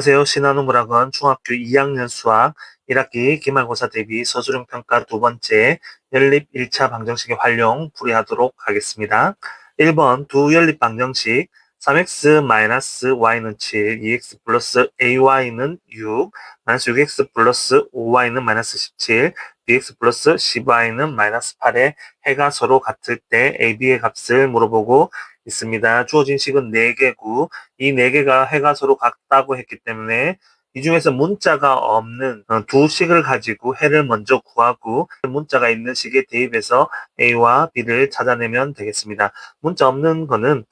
안녕하세요. 신한우물학원 중학교 2학년 수학 1학기 기말고사 대비 서술형 평가 두 번째 연립 1차 방정식의 활용 풀이하도록 하겠습니다. 1번 두 연립 방정식 3x-y는 7, 2x 플러스 ay는 6, 마이너스 6x 플러스 5y는 마이너스 17, bx 플러스 10y는 마이너스 8에 해가 서로 같을 때 ab의 값을 물어보고 있습니다. 주어진 식은 4개고 이 4개가 해가 서로 같다고 했기 때문에 이 중에서 문자가 없는 두 식을 가지고 해를 먼저 구하고 문자가 있는 식에 대입해서 a와 b를 찾아내면 되겠습니다. 문자 없는 거는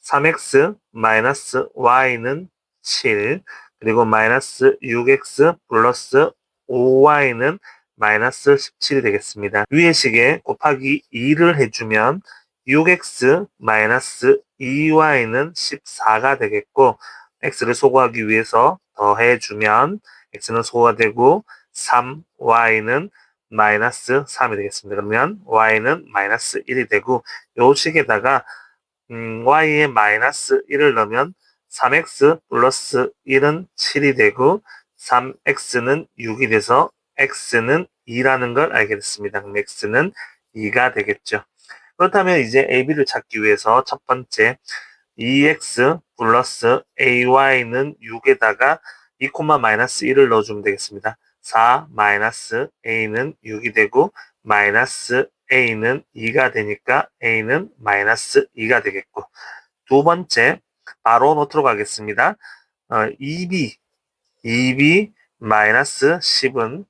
3x 마이너스 y는 7 그리고 마이너스 6x 플러스 5y는 마이너스 17이 되겠습니다. 위의 식에 곱하기 2를 해주면 6x 마이너스 2y는 14가 되겠고 x를 소거하기 위해서 더해주면 x는 소거가 되고 3y는 마이너스 3이 되겠습니다. 그러면 y는 마이너스 1이 되고 이 식에다가 y에 마이너스 1을 넣으면 3x 플러스 1은 7이 되고 3x는 6이 돼서 x는 2라는 걸 알게 됐습니다. 그럼 x는 2가 되겠죠. 그렇다면 이제 ab를 찾기 위해서 첫 번째 2x 플러스 ay는 6에다가 2, 마이너스 1을 넣어주면 되겠습니다. 4 마이너스 a는 6이 되고 마이너스 a는 2가 되니까 a는 마이너스 2가 되겠고 두 번째 바로 놓도록 하겠습니다. 2b 마이너스 10은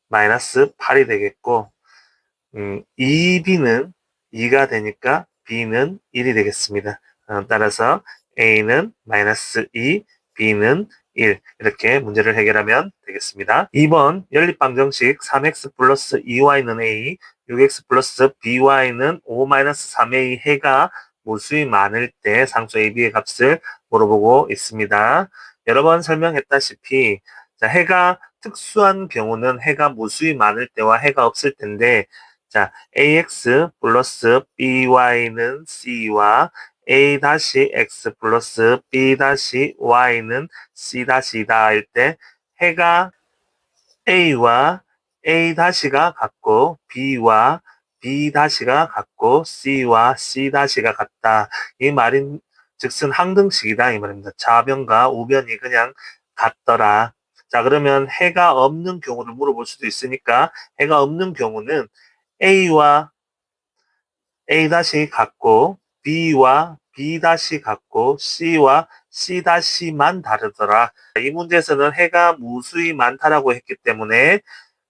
마이너스 8이 되겠고 2b는 2가 되니까 b는 1이 되겠습니다. 따라서 a는 마이너스 2, b는 1 이렇게 문제를 해결하면 되겠습니다. 2번 연립방정식 3x 플러스 2y는 a, 6x 플러스 by는 5-3a 해가 무수히 많을 때 상수 ab의 값을 물어보고 있습니다. 여러 번 설명했다시피 자, 해가 특수한 경우는 해가 무수히 많을 때와 해가 없을 텐데 자, ax 플러스 by는 c와 a-x 플러스 b-y는 c-다 할 때 해가 a와 a-가 같고 b와 b-가 같고 c와 c-가 같다. 이 말인 즉슨 항등식이다 이 말입니다. 좌변과 우변이 그냥 같더라. 자 그러면 해가 없는 경우를 물어볼 수도 있으니까 해가 없는 경우는 a와 a- 같고 b와 b- 같고 c와 c-만 다르더라. 이 문제에서는 해가 무수히 많다라고 했기 때문에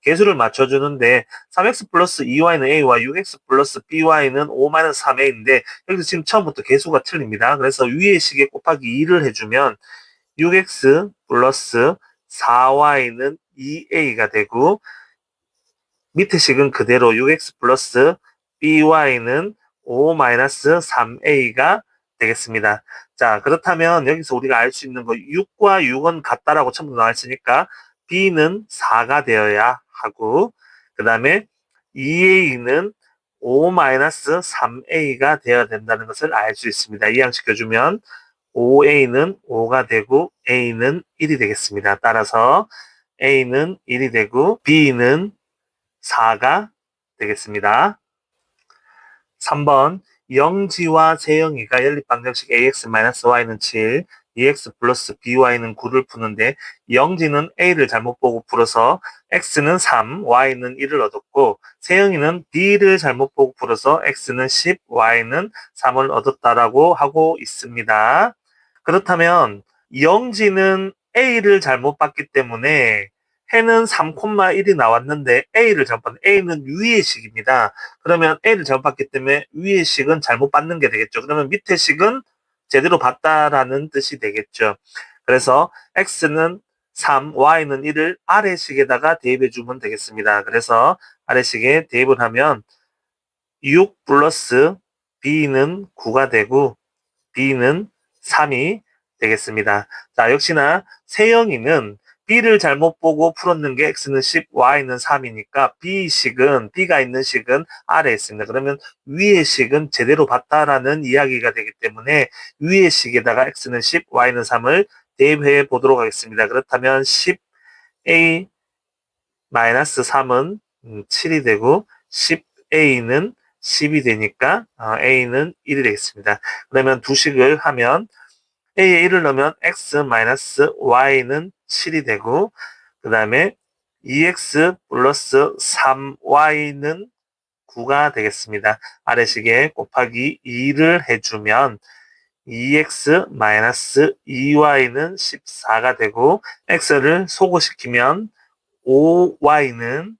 개수를 맞춰주는데 3x 플러스 2y는 a와 6x 플러스 by는 5-3a인데 여기서 지금 처음부터 개수가 틀립니다. 그래서 위의 식에 곱하기 2를 해주면 6x 플러스 4y는 2a가 되고 밑에 식은 그대로 6x 플러스 by는 5-3a가 되겠습니다. 자, 그렇다면 여기서 우리가 알 수 있는 거 6과 6은 같다라고 처음부터 나왔으니까 b는 4가 되어야 하고 그 다음에 2a는 5-3a가 되어야 된다는 것을 알 수 있습니다. 이항시켜주면 5a는 5가 되고 a는 1이 되겠습니다. 따라서 a는 1이 되고 b는 4가 되겠습니다. 3번 영지와 세영이가 연립방정식 ax-y는 7, 2x 플러스 by는 9를 푸는데 영지는 a를 잘못 보고 풀어서 x는 3, y는 1을 얻었고 세영이는 b를 잘못 보고 풀어서 x는 10, y는 3을 얻었다라고 하고 있습니다. 그렇다면 영지는 a를 잘못 봤기 때문에 해는 3,1이 나왔는데 a를 잘못 봤는데 a는 위의 식입니다. 그러면 a를 잘못 봤기 때문에 위의 식은 잘못 받는 게 되겠죠. 그러면 밑에 식은 제대로 봤다라는 뜻이 되겠죠. 그래서 x는 3, y는 1을 아래 식에다가 대입해 주면 되겠습니다. 그래서 아래 식에 대입을 하면 6 플러스 b는 9가 되고 b는 3이 되겠습니다. 자, 역시나 세영이는 B를 잘못 보고 풀었는 게 X는 10, Y는 3이니까 B가 있는 식은 아래에 있습니다. 그러면 위의 식은 제대로 봤다라는 이야기가 되기 때문에 위의 식에다가 X는 10, Y는 3을 대입해 보도록 하겠습니다. 그렇다면 10A 3은 7이 되고 10A는 10이 되니까 A는 1이 되겠습니다. 그러면 두 식을 하면 A에 1을 넣으면 X Y는 7이 되고 그 다음에 2X 플러스 3Y는 9가 되겠습니다. 아래식에 곱하기 2를 해주면 2X 2Y는 14가 되고 X를 소거시키면 5Y는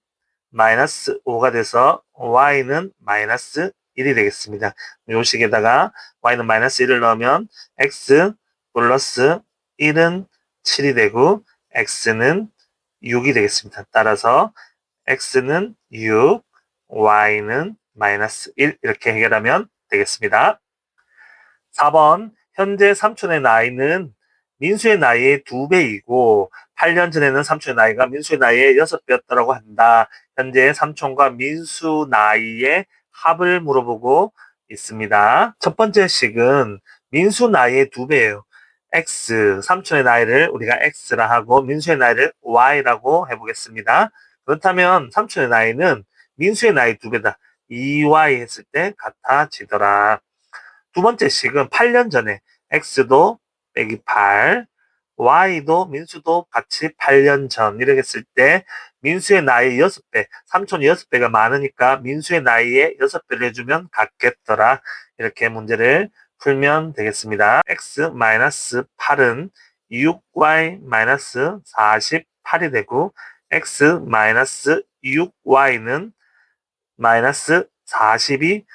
마이너스 5가 돼서 Y는 마이너스 1이 되겠습니다. 요 식에다가 Y는 마이너스 1을 넣으면 X 플러스 1은 7이 되고 X는 6이 되겠습니다. 따라서 X는 6, Y는 마이너스 1 이렇게 해결하면 되겠습니다. 4번 현재 삼촌의 나이는 민수의 나이의 2배이고 8년 전에는 삼촌의 나이가 민수의 나이의 6배였다고 한다. 현재 삼촌과 민수 나이의 합을 물어보고 있습니다. 첫 번째 식은 민수 나이의 2배예요. X, 삼촌의 나이를 우리가 X라 하고 민수의 나이를 Y라고 해보겠습니다. 그렇다면 삼촌의 나이는 민수의 나이 2배다. 2Y 했을 때 같아지더라. 두 번째 식은 8년 전에 X도 빼기 8, Y도 민수도 같이 8년 전 이렇게 했을 때 민수의 나이의 6배, 삼촌이 6배가 많으니까 민수의 나이에 6배를 해주면 같겠더라. 이렇게 문제를 풀면 되겠습니다. X-8은 6Y-48이 되고 X-6Y는 마이너스 40이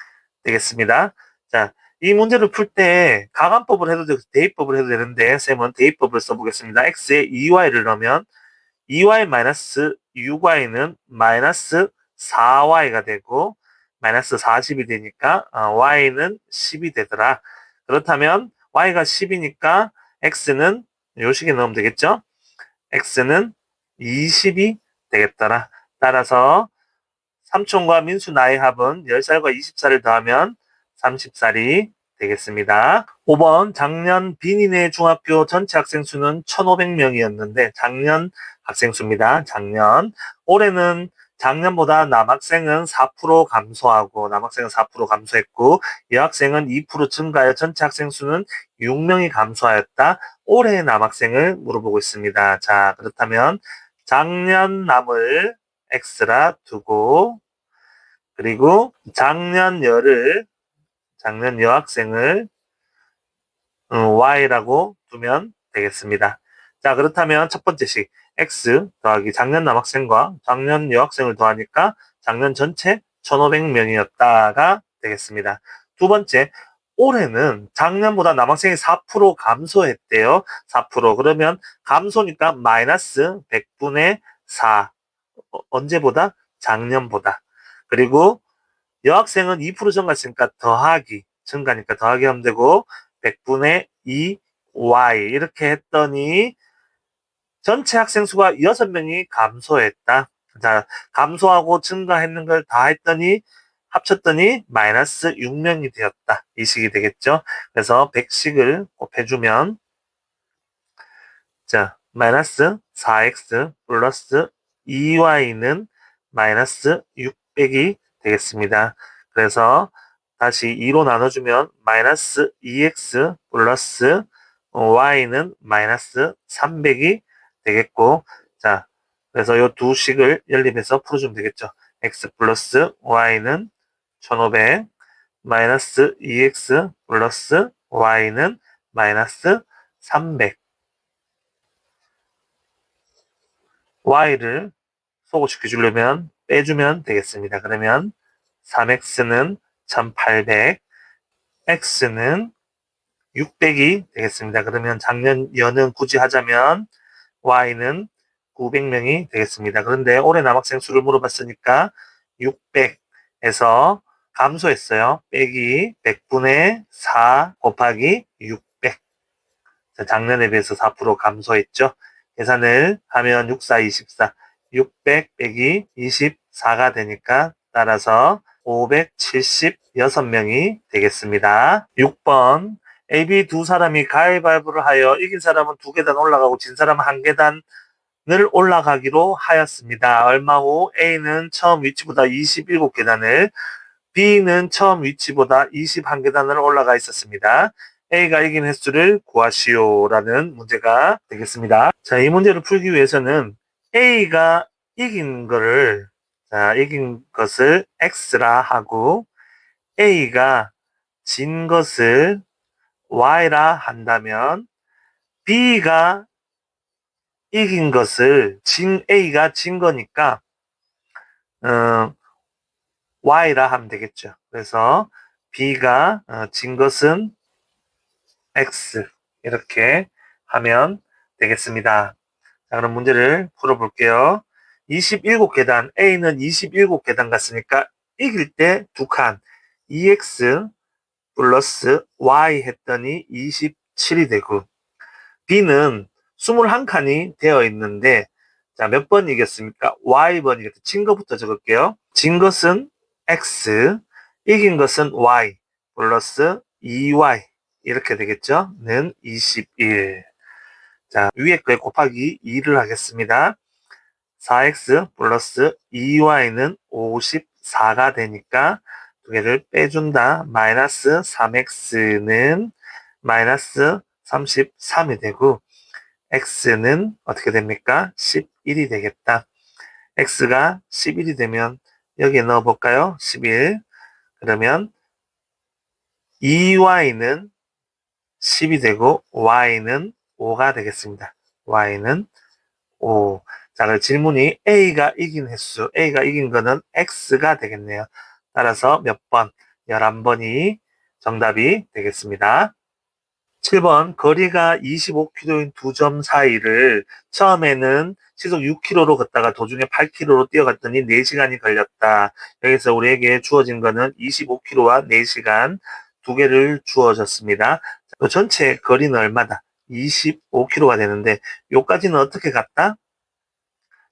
되겠습니다. 자, 이 문제를 풀 때 가관법을 해도 되고 대입법을 해도 되는데 쌤은 대입법을 써보겠습니다. x에 2y를 넣으면 2y 마이너스 6y는 마이너스 4y가 되고 마이너스 40이 되니까 y는 10이 되더라. 그렇다면 y가 10이니까 x는 요 식에 넣으면 되겠죠? x는 20이 되겠더라. 따라서 삼촌과 민수 나이 합은 10살과 20살을 더하면 30살이 되겠습니다. 5번 작년 비니네 중학교 전체 학생 수는 1,500명이었는데 작년 학생 수입니다. 작년. 올해는 작년보다 남학생은 4% 감소하고 남학생은 4% 감소했고 여학생은 2% 증가하여 전체 학생 수는 6명이 감소하였다. 올해 남학생을 물어보고 있습니다. 자, 그렇다면 작년 남을 X라 두고 그리고 작년 여학생을 Y라고 두면 되겠습니다. 자, 그렇다면 첫 번째 식 X 더하기 작년 남학생과 작년 여학생을 더하니까 작년 전체 1,500명이었다가 되겠습니다. 두 번째, 올해는 작년보다 남학생이 4% 감소했대요. 4%. 그러면 감소니까 마이너스 100분의 4. 언제보다? 작년보다. 그리고 여학생은 2% 증가했으니까 증가니까 더하기 하면 되고 100분의 2 y 이렇게 했더니 전체 학생 수가 6명이 감소했다. 자, 감소하고 증가했는 걸 다 했더니 합쳤더니 마이너스 6명이 되었다. 이 식이 되겠죠. 그래서 100식을 곱해주면 자, 마이너스 4x 플러스 2y는 마이너스 600이 되겠습니다. 그래서 다시 2로 나눠주면 마이너스 2x 플러스 y는 마이너스 300이 되겠고 자, 그래서 이 두 식을 연립해서 풀어주면 되겠죠. x 플러스 y는 1500 마이너스 2x 플러스 y는 마이너스 300 y를 소거시켜 주려면 빼주면 되겠습니다. 그러면 3x는 1800, x는 600이 되겠습니다. 그러면 작년 연은 굳이 하자면 y는 900명이 되겠습니다. 그런데 올해 남학생 수를 물어봤으니까 600에서 감소했어요. 빼기 100분의 4 곱하기 600. 작년에 비해서 4% 감소했죠. 계산을 하면 6, 4, 24, 600 빼기 24가 되니까 따라서 576명이 되겠습니다. 6번 A, B 두 사람이 가위바위보를 하여 이긴 사람은 2계단 올라가고 진 사람은 1계단을 올라가기로 하였습니다. 얼마 후 A는 처음 위치보다 27계단을 B는 처음 위치보다 21계단을 올라가 있었습니다. A가 이긴 횟수를 구하시오라는 문제가 되겠습니다. 자, 이 문제를 풀기 위해서는 A가 이긴 것을 X라 하고 A가 진 것을 Y라 한다면 B가 이긴 것을 A가 진 거니까 Y라 하면 되겠죠. 그래서 B가 진 것은 X 이렇게 하면 되겠습니다. 자, 그럼 문제를 풀어볼게요. 27계단, A는 27계단 갔으니까 이길 때 2칸, 2X 플러스 Y 했더니 27이 되고, B는 21칸이 되어 있는데, 자, 몇 번 이겼습니까? Y번이겠다. 진 것부터 적을게요. 진 것은 X, 이긴 것은 Y, 플러스 2Y. 이렇게 되겠죠? 는 21. 자, 위에 거에 곱하기 2를 하겠습니다. 4x 플러스 2y는 54가 되니까 두 개를 빼준다. 마이너스 3x는 마이너스 33이 되고 x는 어떻게 됩니까? 11이 되겠다. x가 11이 되면 여기에 넣어볼까요? 11. 그러면 2y는 10이 되고 y는 5가 되겠습니다. y는 5. 자, 그 질문이 A가 이긴 횟수, A가 이긴 거는 X가 되겠네요. 따라서 몇 번? 11번이 정답이 되겠습니다. 7번, 거리가 25km인 두 점 사이를 처음에는 시속 6km로 걷다가 도중에 8km로 뛰어갔더니 4시간이 걸렸다. 여기서 우리에게 주어진 거는 25km와 4시간 두 개를 주어졌습니다. 전체 거리는 얼마다? 25km가 되는데 요까지는 어떻게 갔다?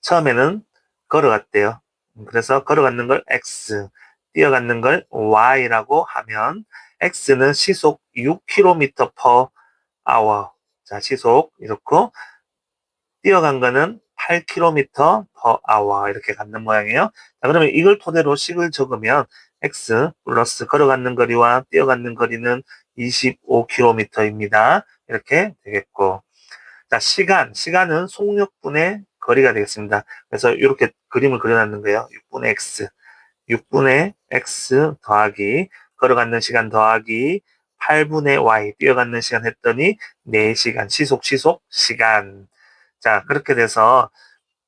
처음에는 걸어갔대요. 그래서 걸어갔는 걸 X, 뛰어갔는 걸 Y라고 하면 X는 시속 6km per hour. 자, 시속 이렇고 뛰어간 거는 8km per hour 이렇게 갖는 모양이에요. 자, 그러면 이걸 토대로 식을 적으면 X 플러스 걸어갔는 거리와 뛰어갔는 거리는 25km입니다. 이렇게 되겠고. 자, 시간은 속력분의 거리가 되겠습니다. 그래서 이렇게 그림을 그려놨는 거예요. 6분의 X. 6분의 X 더하기, 걸어가는 시간 더하기, 8분의 Y, 뛰어가는 시간 했더니 4시간, 시간. 자, 그렇게 돼서,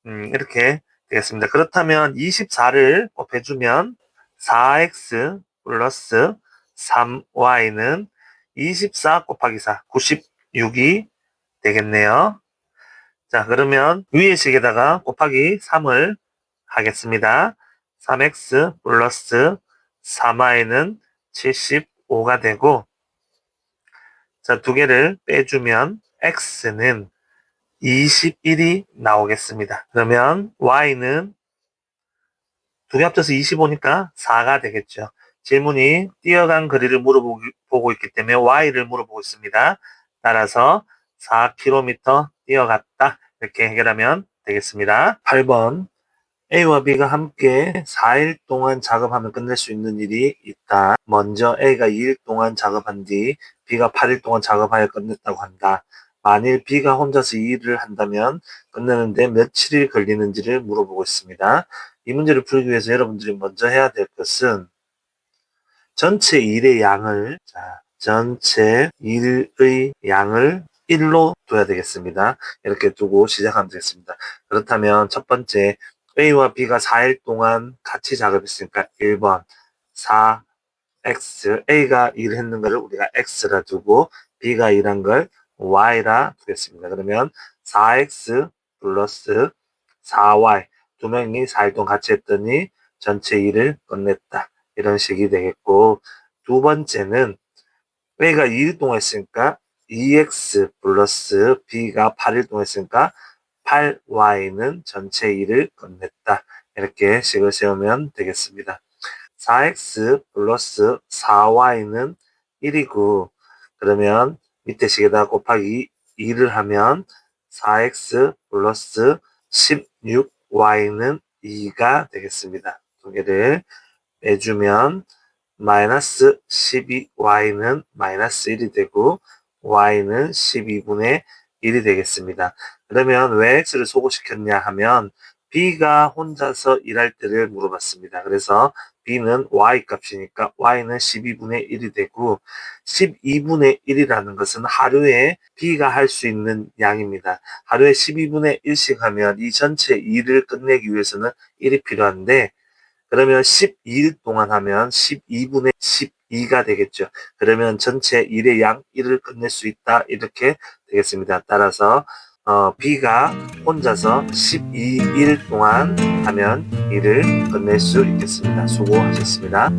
이렇게 되겠습니다. 그렇다면 24를 곱해주면 4X 플러스 3Y는 24 곱하기 4, 96이 되겠네요. 자, 그러면 위의 식에다가 곱하기 3을 하겠습니다. 3x 플러스 3y는 75가 되고, 자, 두 개를 빼주면 x는 21이 나오겠습니다. 그러면 y는 두 개 합쳐서 25니까 4가 되겠죠. 질문이 뛰어간 거리를 물어보고 있기 때문에 y를 물어보고 있습니다. 따라서 4km 뛰어갔다. 이렇게 해결하면 되겠습니다. 8번. A와 B가 함께 4일 동안 작업하면 끝낼 수 있는 일이 있다. 먼저 A가 2일 동안 작업한 뒤 B가 8일 동안 작업하여 끝냈다고 한다. 만일 B가 혼자서 이 일을 한다면 끝내는데 며칠이 걸리는지를 물어보고 있습니다. 이 문제를 풀기 위해서 여러분들이 먼저 해야 될 것은 전체 일의 양을, 전체 일의 양을 1로 둬야 되겠습니다. 이렇게 두고 시작하면 되겠습니다. 그렇다면 첫 번째 A와 B가 4일 동안 같이 작업했으니까 1번 4X, A가 일을 했는 것을 우리가 X라 두고 B가 일한 걸 Y라 두겠습니다. 그러면 4X 플러스 4Y, 두 명이 4일 동안 같이 했더니 전체 일을 끝냈다. 이런 식이 되겠고, 두 번째는 A가 2일 동안 했으니까 2X 플러스 B가 8일 동안 했으니까 8y는 전체 2를 끝냈다. 이렇게 식을 세우면 되겠습니다. 4x 플러스 4y는 1이고 그러면 밑에 식에다 곱하기 2를 하면 4x 플러스 16y는 2가 되겠습니다. 두 개를 빼주면 마이너스 12y는 마이너스 1이 되고 y는 12분의 1이 되겠습니다. 그러면 왜 x를 소거시켰냐 하면 b가 혼자서 일할 때를 물어봤습니다. 그래서 b는 y 값이니까 y는 12분의 1이 되고 12분의 1이라는 것은 하루에 b가 할 수 있는 양입니다. 하루에 12분의 1씩 하면 이 전체 일을 끝내기 위해서는 1이 필요한데 그러면 12일 동안 하면 12분의 12가 되겠죠. 그러면 전체 일의 양 1을 끝낼 수 있다. 이렇게 되겠습니다. 따라서 B가 혼자서 12일 동안 하면 일을 끝낼 수 있겠습니다. 수고하셨습니다.